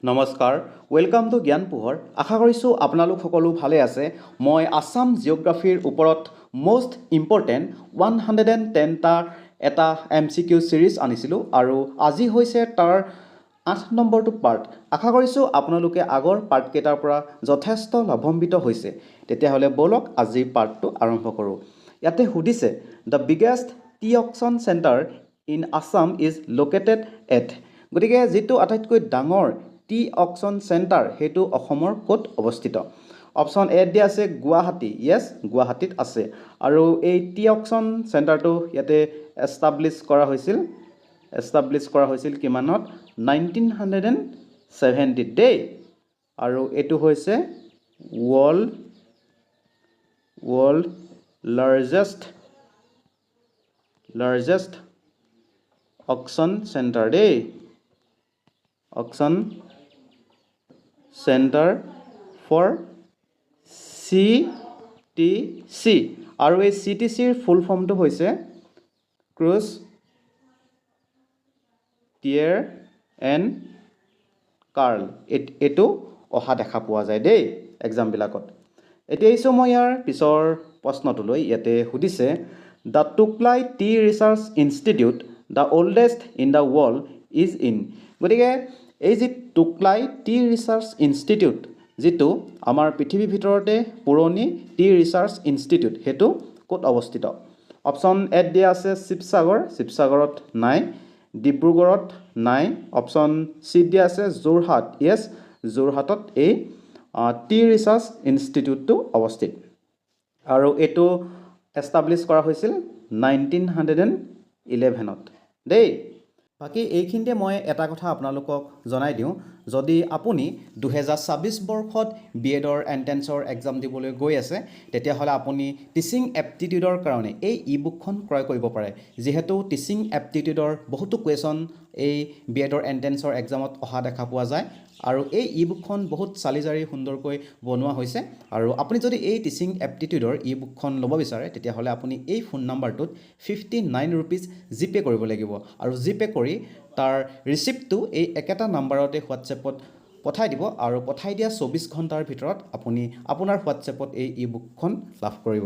নমস্কাৰ welcome to জ্ঞান পোহৰ আশা কৰিছোঁ আপোনালোক সকলো ভালে আছে মই আসাম জিঅ'গ্ৰাফিৰ ওপৰত মোষ্ট ইম্পৰ্টেণ্ট 110টা এটা MCQ সিৰিজ আনিছিলোঁ আৰু আজি হৈছে তাৰ 8 নম্বৰটো পাৰ্ট আশা কৰিছোঁ আপোনালোকে আগৰ পাৰ্ট কেইটাৰ পৰা যথেষ্ট লাভান্বিত হৈছে তেতিয়াহ'লে বলক আজি পাৰ্টটো আৰম্ভ কৰোঁ ইয়াতে সুধিছে the biggest T auction centre in Assam is located at গতিকে যিটো আটাইতকৈ ডাঙৰ টি অকশ্যন চেণ্টাৰ সেইটো অসমৰ ক'ত অৱস্থিত অপশ্যন এ দিয়া আছে গুৱাহাটী য়েছ গুৱাহাটীত আছে আৰু এই টি অকশ্যন চেণ্টাৰটো ইয়াতে এষ্টাব্লিছ কৰা হৈছিল কিমানত 1970 দেই আৰু এইটো হৈছে ৱৰ্ল্ড লাৰ্জেষ্ট অকশ্যন চেণ্টাৰ দেই অকশ্যন চেণ্টাৰ ফৰ CTC আৰু এই CTCৰ ফুল ফৰ্মটো হৈছে ক্ৰুজ টিয়াৰ এণ্ড কাৰ্ল এইটো অহা দেখা পোৱা যায় দেই এক্সামবিলাকত এতিয়া আহিছোঁ মই ইয়াৰ পিছৰ প্ৰশ্নটোলৈ ইয়াতে সুধিছে the Tocklai tea research institute the oldest in the world is in গতিকে এই যি টুকলাই টি ৰিচাৰ্চ ইনষ্টিটিউট যিটো আমাৰ পৃথিৱীৰ ভিতৰতে পুৰণি টি ৰিচাৰ্চ ইনষ্টিটিউট সেইটো ক'ত অৱস্থিত অপশ্যন এ দিয়া আছে শিৱসাগৰত নাই ডিব্ৰুগড়ত নাই অপশ্যন চি দিয়া আছে যোৰহাট য়েছ যোৰহাটত এই টি ৰিচাৰ্চ ইনষ্টিটিউটটো অৱস্থিত আৰু এইটো এষ্টাব্লিছ কৰা হৈছিল 1911ত দেই বাকী এইখিনিতে মই এটা কথা আপোনালোকক জনাই দিওঁ যদি আপুনি 2026 বৰ্ষত বিএডৰ এণ্ট্ৰেন্সৰ এক্সাম দিবলৈ গৈ আছে তেতিয়াহ'লে আপুনি টিচিং এপ্টিটিউডৰ কাৰণে এই ই বুকখন ক্ৰয় কৰিব পাৰে যিহেতু টিচিং এপ্টিটিউডৰ বহুতো কুৱেশ্যন এই বিএডৰ এণ্ট্ৰেন্সৰ এক্সামত অহা দেখা পোৱা যায় আৰু এই ই বুকখন বহুত চালিজাৰি সুন্দৰকৈ বনোৱা হৈছে আৰু আপুনি যদি এই টিচিং এপ্টিটিউডৰ ই বুকখন ল'ব বিচাৰে তেতিয়াহ'লে আপুনি এই ফোন নাম্বাৰটোত 59 ৰুপিজ জিপে' কৰিব লাগিব আৰু জিপে' কৰি তাৰ ৰিচিপ্টটো এই একেটা নাম্বাৰতে হোৱাটছএপত পঠাই দিব আৰু পঠাই দিয়া 24 ঘণ্টাৰ ভিতৰত আপুনি আপোনাৰ হোৱাটছএপত এই ই বুকখন লাভ কৰিব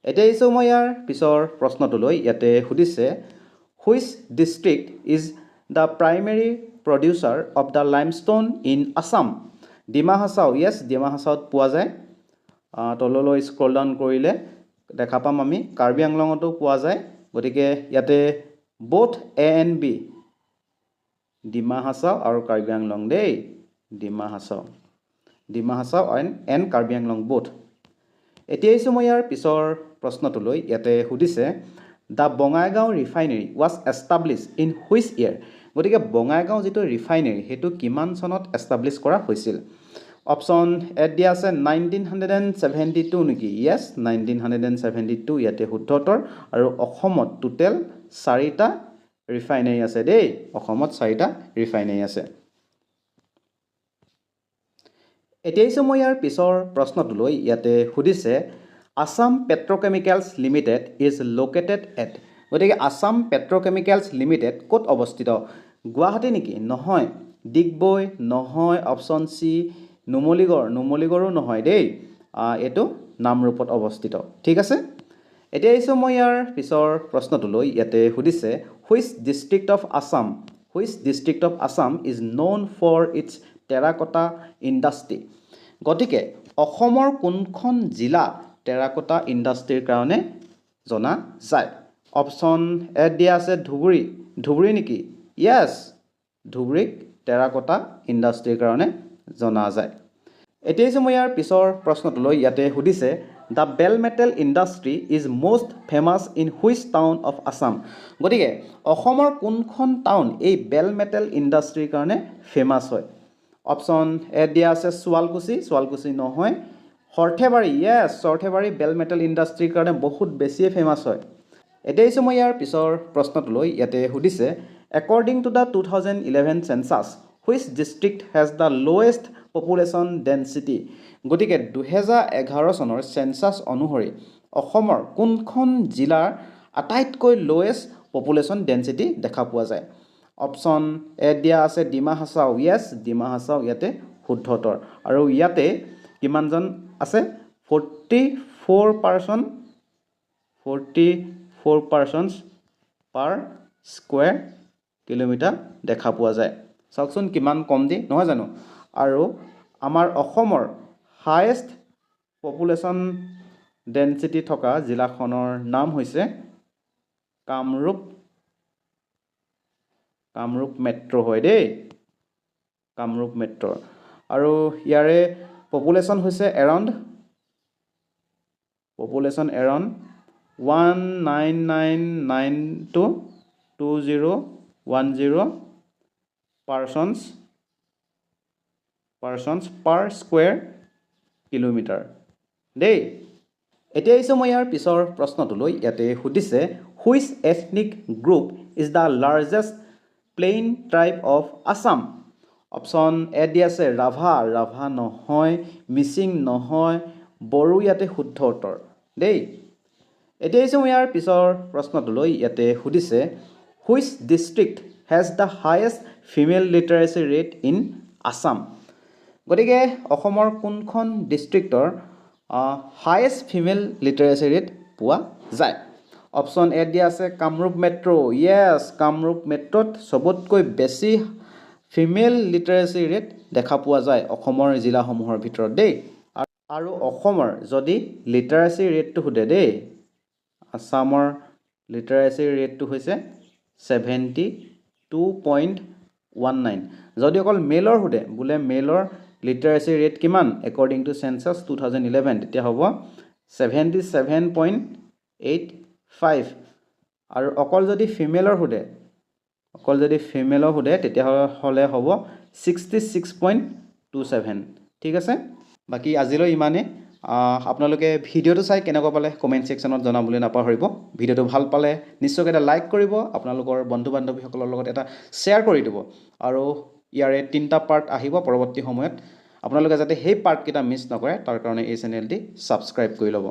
এতিয়া আহিছোঁ মই ইয়াৰ পিছৰ প্ৰশ্নটোলৈ ইয়াতে সুধিছে which district is the primary producer of the limestone in Assam Dima Hasao yes Dima হাছাওত পোৱা যায় তললৈ স্ক্ৰল ডাউন কৰিলে দেখা পাম আমি কাৰ্বি আংলঙতো পোৱা যায় গতিকে ইয়াতে both A and B Dima Hasao আৰু কাৰ্বি আংলং দেই ডিমা হাছাও এণ্ড কাৰ্বি আংলং both এতিয়া আহিছোঁ মই ইয়াৰ পিছৰ প্ৰশ্নটোলৈ ইয়াতে সুধিছে the Bongaigaon refinery was establish in which year গতিকে বঙাইগাঁও যিটো ৰিফাইনেৰী সেইটো কিমান চনত এষ্টাব্লিছ কৰা হৈছিল অপশ্যন এ দিয়া আছে 1972 নেকি য়েছ 1972 ইয়াতে শুদ্ধ উত্তৰ আৰু অসমত টোটেল 4টা ৰিফাইনেৰী আছে দেই অসমত 4টা ৰিফাইনেৰী আছে এতিয়া আহিছোঁ মই ইয়াৰ পিছৰ প্ৰশ্নটোলৈ ইয়াতে সুধিছে Assam Petrochemicals limited is located at গতিকে আসাম পেট্ৰকেমিকেলছ লিমিটেড ক'ত অৱস্থিত গুৱাহাটী নেকি নহয় ডিগবৈ নহয় অপশ্যন চি নুমলীগড়ো নহয় দেই এইটো নামৰূপত অৱস্থিত ঠিক আছে এতিয়া আহিছোঁ মই ইয়াৰ পিছৰ প্ৰশ্নটোলৈ ইয়াতে সুধিছে which district of Assam is known for its terracotta industry গতিকে অসমৰ কোনখন জিলা টেৰাকটা ইণ্ডাষ্ট্ৰিৰ কাৰণে জনা যায় অপশ্যন এ দিয়া আছে ধুবুৰী নেকি য়েছ ধুবুৰীক টেৰাকটা ইণ্ডাষ্ট্ৰিৰ কাৰণে জনা যায় এতিয়া হৈছে মই ইয়াৰ পিছৰ প্ৰশ্নটোলৈ ইয়াতে সুধিছে the bell metal industry is most famous in which town of Assam গতিকে অসমৰ কোনখন টাউন এই বেল মেটেল ইণ্ডাষ্ট্ৰিৰ কাৰণে ফেমাছ হয় অপশ্যন এ দিয়া আছে শুৱালকুছি নহয় সৰ্থেবাৰী য়েছ সৰ্থেবাৰী বেল মেটেল ইণ্ডাষ্ট্ৰিৰ কাৰণে বহুত বেছিয়ে ফেমাছ হয় এতিয়া আহিছোঁ মই ইয়াৰ পিছৰ প্ৰশ্নটোলৈ ইয়াতে সুধিছে according to the 2011 census which district has the lowest population density গতিকে 2011 চনৰ চেনচাছ অনুসৰি অসমৰ কোনখন জিলাৰ আটাইতকৈ লৱেষ্ট পপুলেশ্যন ডেঞ্চিটি দেখা পোৱা যায় অপশ্যন এ দিয়া আছে ডিমা হাছাও, য়েছ ডিমা হাছাও ইয়াতে শুদ্ধ উত্তৰ। আৰু ইয়াতে কিমানজন আছে 44% পাৰ স্কুৱেৰ কিলোমিটাৰ দেখা পোৱা যায়। চাওকচোন কিমান কম দি, নহয় জানো? আৰু আমাৰ অসমৰ হায়েষ্ট পপুলেশ্যন ডেঞ্চিটি থকা জিলাখনৰ নাম হৈছে কামৰূপ মেট্ৰ' হয় দেই, কামৰূপ মেট্ৰ'। আৰু ইয়াৰে পপুলেশ্যন হৈছে around 19992010 persons per square kilometre দেই। এতিয়া আহিছোঁ মই ইয়াৰ পিছৰ প্ৰশ্নটোলৈ। ইয়াতে সুধিছে which ethnic group is the largest plain tribe of Assam. Option A দি আছে ৰাভা নহয়, মিচিং নহয়, বড়ো ইয়াতে শুদ্ধ উত্তৰ দেই। এতিয়া আহিছোঁ মই ইয়াৰ পিছৰ প্ৰশ্নটোলৈ। ইয়াতে সুধিছে which district has the highest female লিটাৰেচি rate in Assam. গতিকে অসমৰ কোনখন ডিষ্ট্ৰিক্টৰ হায়েষ্ট ফিমেল লিটাৰেচি ৰেট পোৱা যায়? অপশ্যন এ দিয়া আছে কামৰূপ মেট্ৰ', য়েছ কামৰূপ মেট্ৰ'ত চবতকৈ বেছি ফিমেল লিটাৰেচি ৰেট দেখা পোৱা যায় অসমৰ জিলাসমূহৰ ভিতৰত দেই। আৰু অসমৰ যদি লিটাৰেচি ৰেটটো সোধে দেই, আছামৰ লিটাৰেচি ৰেটটো হৈছে 72.19। যদি অকল মেলৰ সোধে, বোলে মেলৰ লিটাৰেচি ৰেট কিমান একৰ্ডিং টু চেঞ্চাছ 2011, তেতিয়া হ'ব 77.85। আৰু অকল যদি ফিমেলৰ সোধে, তেতিয়াহ'লে হ'ব 66.27। ঠিক আছে, বাকী আজিলৈ ইমানেই। আপোনালোকে ভিডিঅ'টো চাই কেনেকুৱা পালে কমেণ্ট ছেকশ্যনত জনাবলৈ নাপাহৰিব। ভিডিঅ'টো ভাল পালে নিশ্চয়কৈ এটা লাইক কৰিব, আপোনালোকৰ বন্ধু বান্ধৱীসকলৰ লগত এটা শ্বেয়াৰ কৰি দিব। আৰু ইয়াৰে 3টা পাৰ্ট আহিব পৰৱৰ্তী সময়ত, আপোনালোকে যাতে সেই পাৰ্টকেইটা মিছ নকৰে তাৰ কাৰণে এই চেনেলটি ছাবস্ক্ৰাইব কৰি ল'ব।